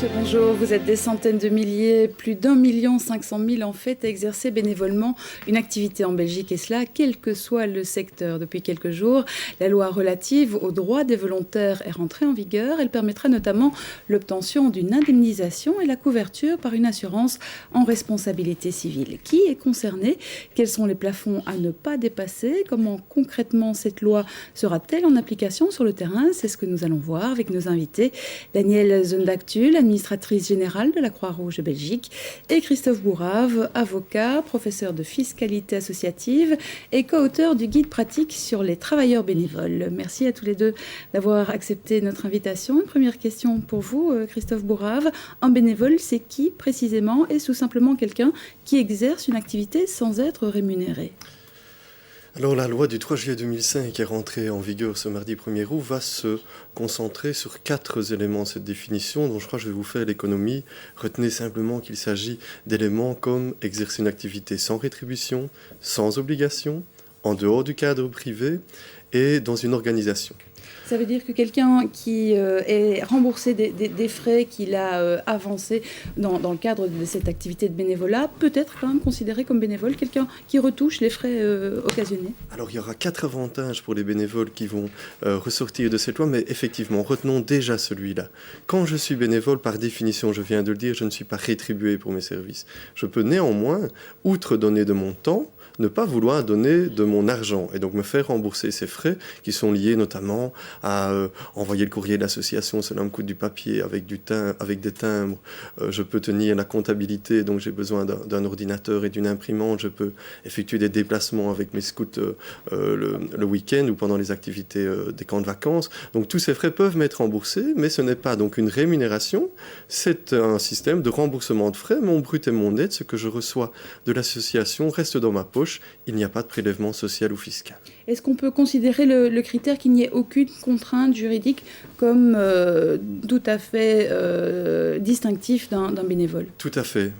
Monsieur, bonjour. Vous êtes des centaines de milliers, plus d'1,5 million en fait, à exercer bénévolement une activité en Belgique, et cela quel que soit le secteur. Depuis quelques jours, la loi relative aux droits des volontaires est rentrée en vigueur. Elle permettra notamment l'obtention d'une indemnisation et la couverture par une assurance en responsabilité civile. Qui est concerné? Quels sont les plafonds à ne pas dépasser? Comment concrètement cette loi sera-t-elle en application sur le terrain? C'est ce que nous allons voir avec nos invités. Danielle Zundactu, l'administratrice générale de la Croix-Rouge de Belgique, et Christophe Bourrave, avocat, professeur de fiscalité associative et co-auteur du guide pratique sur les travailleurs bénévoles. Merci à tous les deux d'avoir accepté notre invitation. Une première question pour vous, Christophe Bourrave. Un bénévole, c'est qui précisément? Est-ce tout simplement quelqu'un qui exerce une activité sans être rémunéré? Alors la loi du 3 juillet 2005 qui est rentrée en vigueur ce mardi 1er août va se concentrer sur 4 éléments de cette définition dont je crois que je vais vous faire l'économie. Retenez simplement qu'il s'agit d'éléments comme exercer une activité sans rétribution, sans obligation, en dehors du cadre privé et dans une organisation. Ça veut dire que quelqu'un qui est remboursé des frais qu'il a avancés dans le cadre de cette activité de bénévolat peut être quand même considéré comme bénévole, quelqu'un qui retouche les frais occasionnés? Alors il y aura 4 avantages pour les bénévoles qui vont ressortir de cette loi, mais effectivement, retenons déjà celui-là. Quand je suis bénévole, par définition, je viens de le dire, je ne suis pas rétribué pour mes services. Je peux néanmoins, outre donner de mon temps, ne pas vouloir donner de mon argent et donc me faire rembourser ces frais qui sont liés notamment à envoyer le courrier de l'association, cela me coûte du papier avec des timbres, je peux tenir la comptabilité, donc j'ai besoin d'un ordinateur et d'une imprimante, je peux effectuer des déplacements avec mes scouts le week-end ou pendant les activités des camps de vacances. Donc tous ces frais peuvent m'être remboursés, mais ce n'est pas donc une rémunération, c'est un système de remboursement de frais. Mon brut et mon net, ce que je reçois de l'association reste dans ma poche. Il n'y a pas de prélèvement social ou fiscal. Est-ce qu'on peut considérer le critère qu'il n'y ait aucune contrainte juridique comme tout à fait distinctif d'un bénévole? Tout à fait,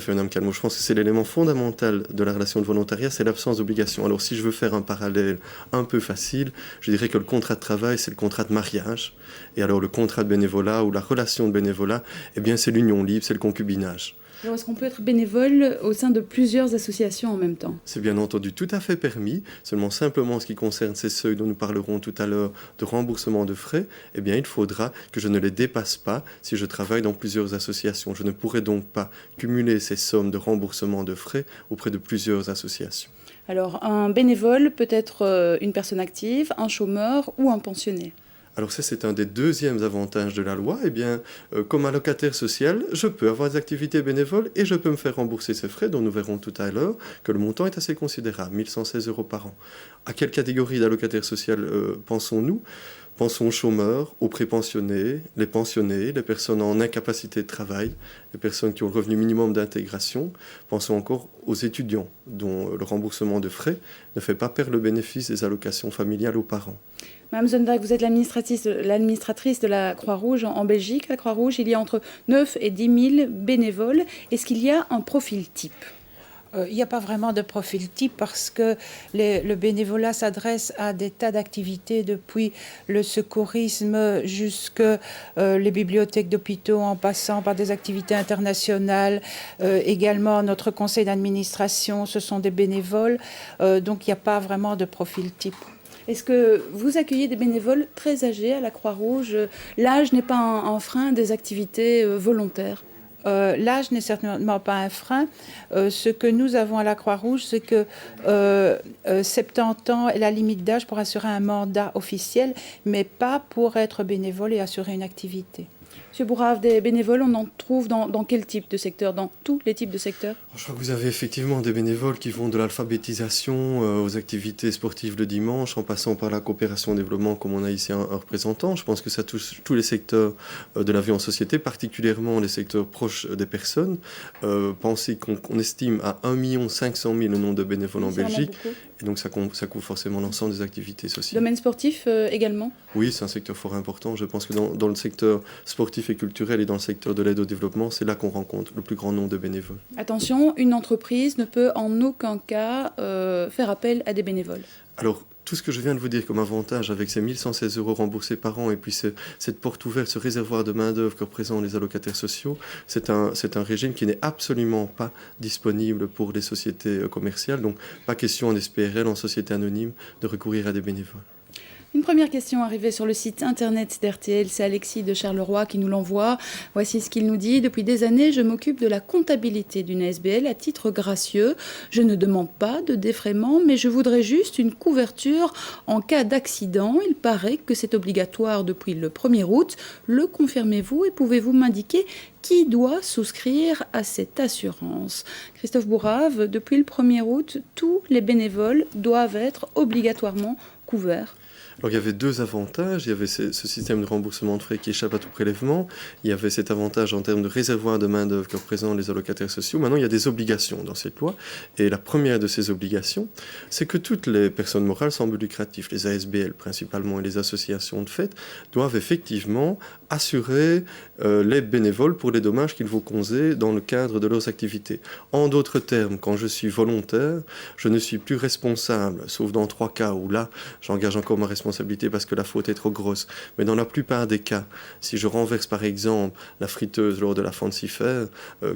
Madame Calmot. Je pense que c'est l'élément fondamental de la relation de volontariat, c'est l'absence d'obligation. Alors si je veux faire un parallèle un peu facile, je dirais que le contrat de travail, c'est le contrat de mariage. Et alors le contrat de bénévolat ou la relation de bénévolat, eh bien c'est l'union libre, c'est le concubinage. Alors, est-ce qu'on peut être bénévole au sein de plusieurs associations en même temps? C'est bien entendu tout à fait permis, seulement simplement ce qui concerne ces seuils dont nous parlerons tout à l'heure de remboursement de frais, eh bien il faudra que je ne les dépasse pas si je travaille dans plusieurs associations. Je ne pourrai donc pas cumuler ces sommes de remboursement de frais auprès de plusieurs associations. Alors, un bénévole peut être une personne active, un chômeur ou un pensionné. Alors ça, c'est un des deuxièmes avantages de la loi. Eh bien, comme allocataire social, je peux avoir des activités bénévoles et je peux me faire rembourser ces frais, dont nous verrons tout à l'heure que le montant est assez considérable, 1 116 € par an. À quelle catégorie d'allocataire social pensons-nous ? Pensons aux chômeurs, aux prépensionnés, les pensionnés, les personnes en incapacité de travail, les personnes qui ont le revenu minimum d'intégration. Pensons encore aux étudiants, dont le remboursement de frais ne fait pas perdre le bénéfice des allocations familiales aux parents. Madame Zundactu, vous êtes l'administratrice de la Croix-Rouge en Belgique. La Croix-Rouge, il y a entre 9 et 10 000 bénévoles. Est-ce qu'il y a un profil type ? Il n'y a pas vraiment de profil type parce que le bénévolat s'adresse à des tas d'activités, depuis le secourisme jusqu'aux les bibliothèques d'hôpitaux, en passant par des activités internationales. Également, notre conseil d'administration, ce sont des bénévoles. Donc, il n'y a pas vraiment de profil type. Est-ce que vous accueillez des bénévoles très âgés à la Croix-Rouge? L'âge n'est pas un frein des activités volontaires? L'âge n'est certainement pas un frein. Ce que nous avons à la Croix-Rouge, c'est que 70 ans est la limite d'âge pour assurer un mandat officiel, mais pas pour être bénévole et assurer une activité. Monsieur Bourrave, des bénévoles, on en trouve dans quel type de secteur? Dans tous les types de secteurs? Je crois que vous avez effectivement des bénévoles qui vont de l'alphabétisation aux activités sportives le dimanche, en passant par la coopération au développement, comme on a ici un représentant. Je pense que ça touche tous les secteurs de la vie en société, particulièrement les secteurs proches des personnes. Pensez qu'on estime à 1 500 000 le nombre de bénévoles en Belgique. Et donc ça couvre forcément l'ensemble des activités sociales. Domaine sportif également? Oui, c'est un secteur fort important. Je pense que dans le secteur sportif et culturel et dans le secteur de l'aide au développement, c'est là qu'on rencontre le plus grand nombre de bénévoles. Attention, une entreprise ne peut en aucun cas faire appel à des bénévoles. Alors, tout ce que je viens de vous dire comme avantage avec ces 1116 € remboursés par an et puis cette porte ouverte, ce réservoir de main-d'œuvre que représentent les allocataires sociaux, c'est un régime qui n'est absolument pas disponible pour les sociétés commerciales. Donc, pas question en SPRL, en société anonyme, de recourir à des bénévoles. Une première question arrivée sur le site internet d'RTL, c'est Alexis de Charleroi qui nous l'envoie. Voici ce qu'il nous dit. Depuis des années, je m'occupe de la comptabilité d'une ASBL à titre gracieux. Je ne demande pas de défraiement, mais je voudrais juste une couverture en cas d'accident. Il paraît que c'est obligatoire depuis le 1er août. Le confirmez-vous et pouvez-vous m'indiquer qui doit souscrire à cette assurance? Christophe Bourrave, depuis le 1er août, tous les bénévoles doivent être obligatoirement couverts. Alors il y avait deux avantages, il y avait ce système de remboursement de frais qui échappe à tout prélèvement, il y avait cet avantage en termes de réservoir de main-d'œuvre que représentent les allocataires sociaux. Maintenant il y a des obligations dans cette loi, et la première de ces obligations, c'est que toutes les personnes morales sans but lucratif, les ASBL principalement et les associations de fête, doivent effectivement assurer les bénévoles pour les dommages qu'ils vont causer dans le cadre de leurs activités. En d'autres termes, quand je suis volontaire, je ne suis plus responsable, sauf dans 3 cas où là, j'engage encore ma responsabilité parce que la faute est trop grosse. Mais dans la plupart des cas, si je renverse par exemple la friteuse lors de la Fancy Fair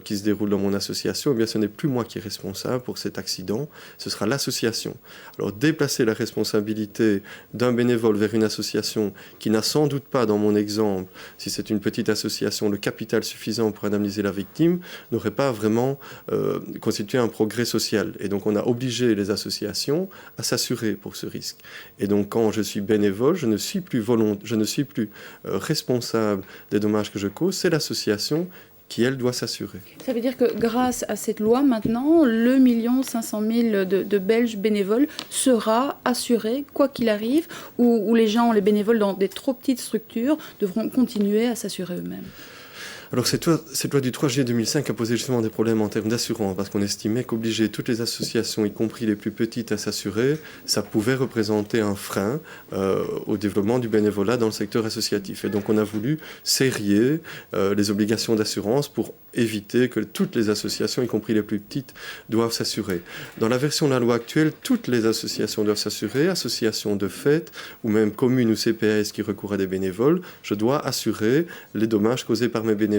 qui se déroule dans mon association, eh bien ce n'est plus moi qui est responsable pour cet accident, ce sera l'association. Alors déplacer la responsabilité d'un bénévole vers une association qui n'a sans doute pas, dans mon exemple, si c'est une petite association, le capital suffisant pour indemniser la victime, n'aurait pas vraiment constitué un progrès social. Et donc on a obligé les associations à s'assurer pour ce risque. Et donc quand je suis bénévole, je ne suis plus responsable des dommages que je cause, c'est l'association qui, elle, doit s'assurer. Ça veut dire que grâce à cette loi, maintenant, le 1 500 000 de Belges bénévoles sera assuré, quoi qu'il arrive, ou les bénévoles dans des trop petites structures devront continuer à s'assurer eux-mêmes? Alors cette loi du 3 juillet 2005 a posé justement des problèmes en termes d'assurance, parce qu'on estimait qu'obliger toutes les associations, y compris les plus petites, à s'assurer, ça pouvait représenter un frein au développement du bénévolat dans le secteur associatif. Et donc on a voulu serrer les obligations d'assurance pour éviter que toutes les associations, y compris les plus petites, doivent s'assurer. Dans la version de la loi actuelle, toutes les associations doivent s'assurer, associations de fête, ou même communes ou CPAS qui recourent à des bénévoles, je dois assurer les dommages causés par mes bénévoles.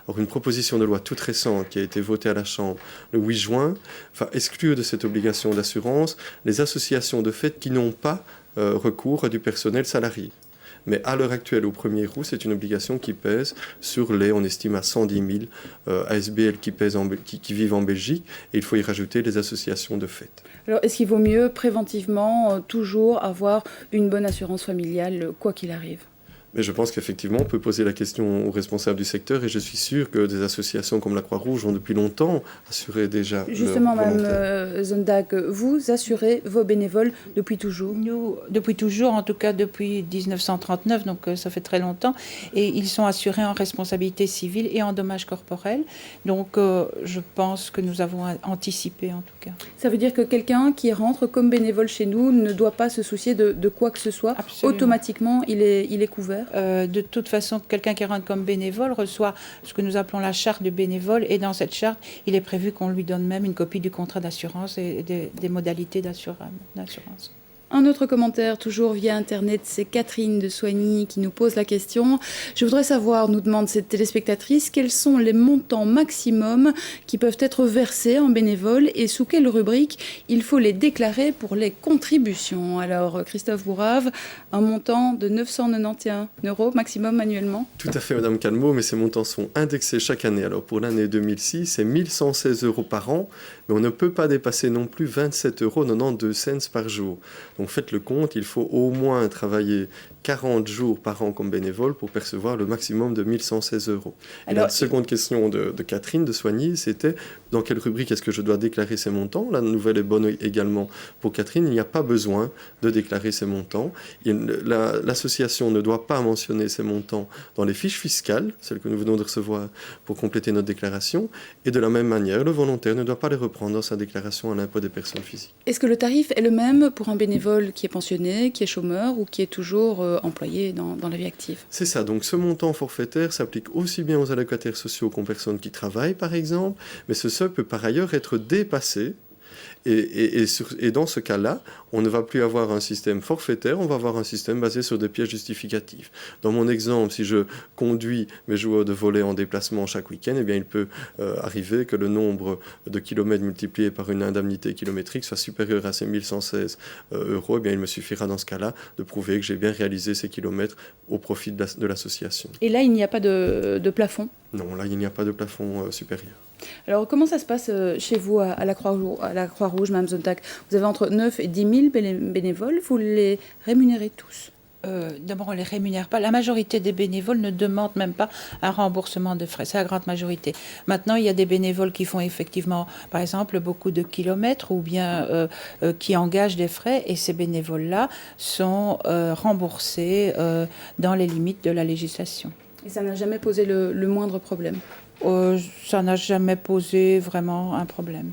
Alors une proposition de loi toute récente qui a été votée à la Chambre le 8 juin va exclure de cette obligation d'assurance les associations de fête qui n'ont pas recours à du personnel salarié. Mais à l'heure actuelle, au 1er août, c'est une obligation qui pèse sur on estime à 110 000 ASBL qui vivent en Belgique, et il faut y rajouter les associations de fête. Alors, est-ce qu'il vaut mieux préventivement toujours avoir une bonne assurance familiale, quoi qu'il arrive? Mais je pense qu'effectivement, on peut poser la question aux responsables du secteur, et je suis sûr que des associations comme la Croix-Rouge ont depuis longtemps assuré déjà. Justement, Mme Zondag, vous assurez vos bénévoles depuis toujours? Nous, depuis toujours, en tout cas depuis 1939, donc ça fait très longtemps, et ils sont assurés en responsabilité civile et en dommages corporels. Donc je pense que nous avons anticipé en tout cas. Ça veut dire que quelqu'un qui rentre comme bénévole chez nous ne doit pas se soucier de quoi que ce soit? Absolument. Automatiquement, il est couvert? De toute façon, quelqu'un qui rentre comme bénévole reçoit ce que nous appelons la charte du bénévole, et dans cette charte, il est prévu qu'on lui donne même une copie du contrat d'assurance et des modalités d'assurance. Un autre commentaire, toujours via Internet, c'est Catherine de Soigny qui nous pose la question. Je voudrais savoir, nous demande cette téléspectatrice, quels sont les montants maximum qui peuvent être versés en bénévole et sous quelle rubrique il faut les déclarer pour les contributions. Alors, Christophe Bourrave, un montant de 991 € maximum annuellement? Tout à fait, Madame Calmot, mais ces montants sont indexés chaque année. Alors, pour l'année 2006, c'est 1 116 € par an, mais on ne peut pas dépasser non plus 27,92 € par jour. Donc faites le compte, il faut au moins travailler 40 jours par an comme bénévole pour percevoir le maximum de 1 116 €. Et la seconde question de Catherine de Soigny, c'était dans quelle rubrique est-ce que je dois déclarer ces montants? La nouvelle est bonne également pour Catherine, il n'y a pas besoin de déclarer ces montants. L'association ne doit pas mentionner ces montants dans les fiches fiscales, celles que nous venons de recevoir pour compléter notre déclaration, et de la même manière, le volontaire ne doit pas les reprendre dans sa déclaration à l'impôt des personnes physiques. Est-ce que le tarif est le même pour un bénévole qui est pensionné, qui est chômeur ou qui est toujours employé dans la vie active? C'est ça, donc ce montant forfaitaire s'applique aussi bien aux allocataires sociaux qu'aux personnes qui travaillent par exemple, mais ce seuil peut par ailleurs être dépassé Et dans ce cas-là, on ne va plus avoir un système forfaitaire, on va avoir un système basé sur des pièces justificatives. Dans mon exemple, si je conduis mes joueurs de volley en déplacement chaque week-end, eh bien, il peut arriver que le nombre de kilomètres multiplié par une indemnité kilométrique soit supérieur à ces 1116 euros. Eh bien, il me suffira dans ce cas-là de prouver que j'ai bien réalisé ces kilomètres au profit de l'association. Et là, il n'y a pas de plafond ? Non, là, il n'y a pas de plafond supérieur. Alors, comment ça se passe chez vous à la Croix-Rouge, Mme Sonntag ? Vous avez entre 9 et 10 000 bénévoles, vous les rémunérez tous ? D'abord, on ne les rémunère pas. La majorité des bénévoles ne demandent même pas un remboursement de frais. C'est la grande majorité. Maintenant, il y a des bénévoles qui font effectivement, par exemple, beaucoup de kilomètres ou bien qui engagent des frais. Et ces bénévoles-là sont remboursés dans les limites de la législation. Et ça n'a jamais posé le moindre problème ? Ça n'a jamais posé vraiment un problème.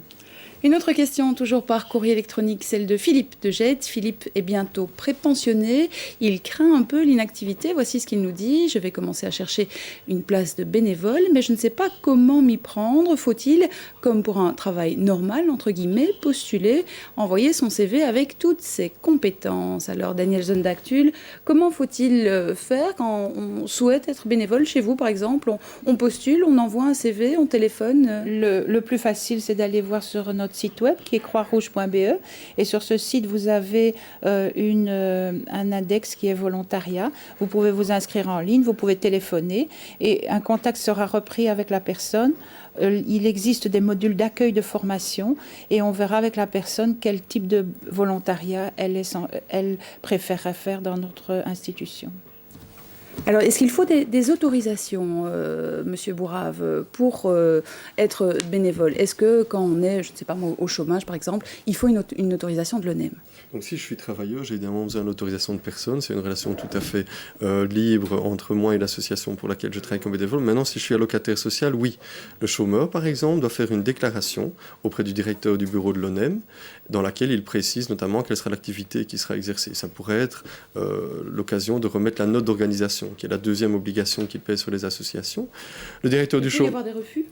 Une autre question, toujours par courrier électronique, celle de Philippe de Jette. Philippe est bientôt prépensionné. Il craint un peu l'inactivité. Voici ce qu'il nous dit. Je vais commencer à chercher une place de bénévole, mais je ne sais pas comment m'y prendre. Faut-il, comme pour un travail normal, entre guillemets, postuler, envoyer son CV avec toutes ses compétences ? Alors, Daniel Zondactul, comment faut-il faire quand on souhaite être bénévole chez vous, par exemple ? On postule, on envoie un CV, on téléphone Le plus facile, c'est d'aller voir sur notre site web qui est croixrouge.be, et sur ce site vous avez un index qui est volontariat. Vous pouvez vous inscrire en ligne, vous pouvez téléphoner et un contact sera repris avec la personne. Il existe des modules d'accueil de formation et on verra avec la personne quel type de volontariat elle préférerait faire dans notre institution. Alors, est-ce qu'il faut des autorisations, Monsieur Bourave, pour être bénévole ? Est-ce que quand on est, je ne sais pas moi, au chômage par exemple, il faut une autorisation de l'ONEM ? Donc si je suis travailleur, j'ai évidemment besoin d'autorisation de personne. C'est une relation tout à fait libre entre moi et l'association pour laquelle je travaille comme bénévole. Maintenant, si je suis allocataire social, oui. Le chômeur, par exemple, doit faire une déclaration auprès du directeur du bureau de l'ONEM dans laquelle il précise notamment quelle sera l'activité qui sera exercée. Ça pourrait être l'occasion de remettre la note d'organisation, qui est la deuxième obligation qui pèse sur les associations. Le directeur du chômage,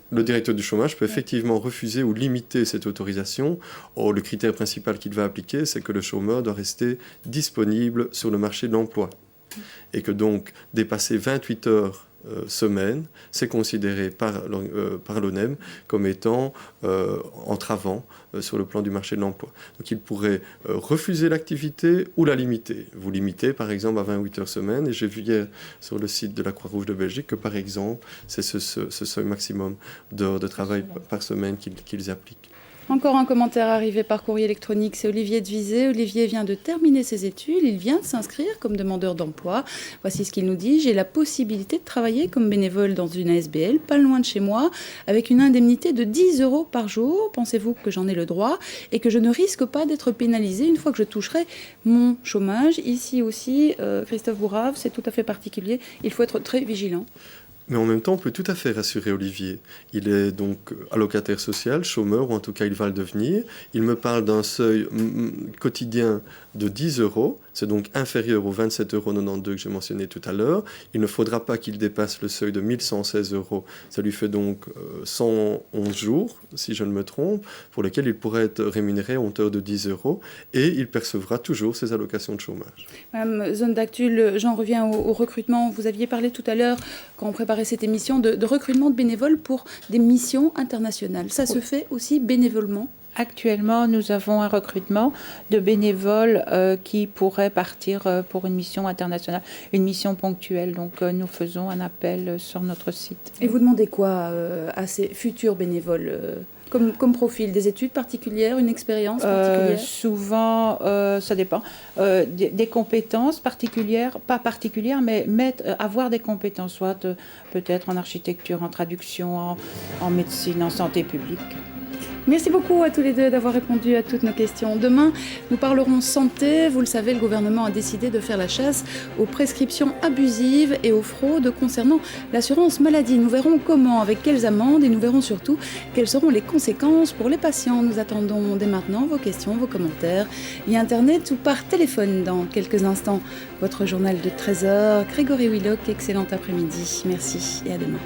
le directeur du chômage peut effectivement refuser ou limiter cette autorisation. Or, le critère principal qu'il va appliquer, c'est que le chômeur doit rester disponible sur le marché de l'emploi. Et que donc, dépasser 28 heures semaine, c'est considéré par l'ONEM comme étant entravant sur le plan du marché de l'emploi. Donc il pourrait refuser l'activité ou la limiter. Vous limitez par exemple à 28 heures semaine, et j'ai vu hier sur le site de la Croix-Rouge de Belgique que par exemple, c'est ce seuil maximum d'heures de travail par semaine qu'ils appliquent. Encore un commentaire arrivé par courrier électronique, c'est Olivier de Visé. Olivier vient de terminer ses études, il vient de s'inscrire comme demandeur d'emploi. Voici ce qu'il nous dit: j'ai la possibilité de travailler comme bénévole dans une ASBL, pas loin de chez moi, avec une indemnité de 10 € par jour. Pensez-vous que j'en ai le droit et que je ne risque pas d'être pénalisé une fois que je toucherai mon chômage? Ici aussi, Christophe Bourave, c'est tout à fait particulier. Il faut être très vigilant. Mais en même temps, on peut tout à fait rassurer Olivier. Il est donc allocataire social, chômeur, ou en tout cas il va le devenir. Il me parle d'un seuil quotidien de 10 €. C'est donc inférieur aux 27,92 € que j'ai mentionné tout à l'heure. Il ne faudra pas qu'il dépasse le seuil de 1116 €. Ça lui fait donc 111 jours, si je ne me trompe, pour lesquels il pourrait être rémunéré à hauteur de 10 €. Et il percevra toujours ses allocations de chômage. Madame Zondactul, j'en reviens au recrutement. Vous aviez parlé tout à l'heure, quand on préparait cette émission, de recrutement de bénévoles pour des missions internationales. Ça se fait aussi bénévolement? Actuellement, nous avons un recrutement de bénévoles qui pourraient partir pour une mission internationale, une mission ponctuelle. Donc, nous faisons un appel sur notre site. Et vous demandez quoi à ces futurs bénévoles comme profil? Des études particulières, une expérience particulière? Souvent, ça dépend. Des compétences particulières, pas particulières, mais avoir des compétences, soit peut-être en architecture, en traduction, en médecine, en santé publique. Merci beaucoup à tous les deux d'avoir répondu à toutes nos questions. Demain, nous parlerons santé. Vous le savez, le gouvernement a décidé de faire la chasse aux prescriptions abusives et aux fraudes concernant l'assurance maladie. Nous verrons comment, avec quelles amendes, et nous verrons surtout quelles seront les conséquences pour les patients. Nous attendons dès maintenant vos questions, vos commentaires, via Internet ou par téléphone dans quelques instants. Votre journal de 13h, Grégory Willock, excellent après-midi. Merci et à demain.